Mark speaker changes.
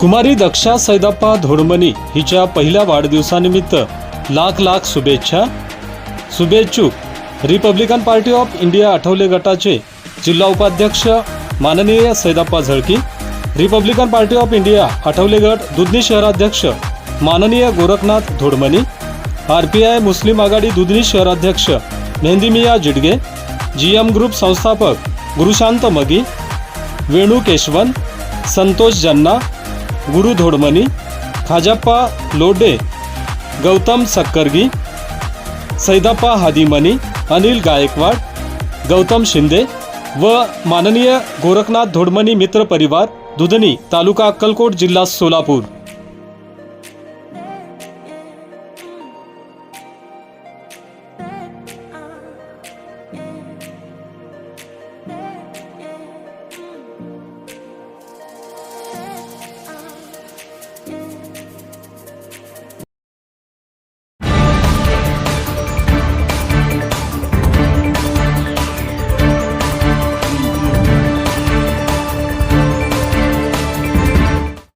Speaker 1: कुमारी दक्षा सैदाप्पा धोडमनी हिच्या पहिल्या वाढदिवसानिमित्त लाख लाख शुभेच्छा। शुभेच्छुक Republican Party of India Athawale गटाचे जिल्हा उपाध्यक्ष माननीय Saidappa Jhalki, Republican Party of India Athawale गट दुधनी शहराध्यक्ष माननीय गोरखनाथ धोडमनी, आरपीआय मुस्लिम आघाडी दुधनी शहराध्यक्ष मेहंदी मिया जिडगे, जीएम ग्रुप संस्थापक गुरुशांत मगी, वेणू केशवन, संतोष जन्ना, गुरु धोडमनी, खाजाप्पा लोडे, गौतम सक्करगी, सैदाप्पा हादीमनी, अनिल गायकवाड, गौतम शिंदे व माननीय गोरखनाथ धोडमनी मित्र परिवार दुधनी तालुका अक्कलकोट जिल्हा सोलापूर।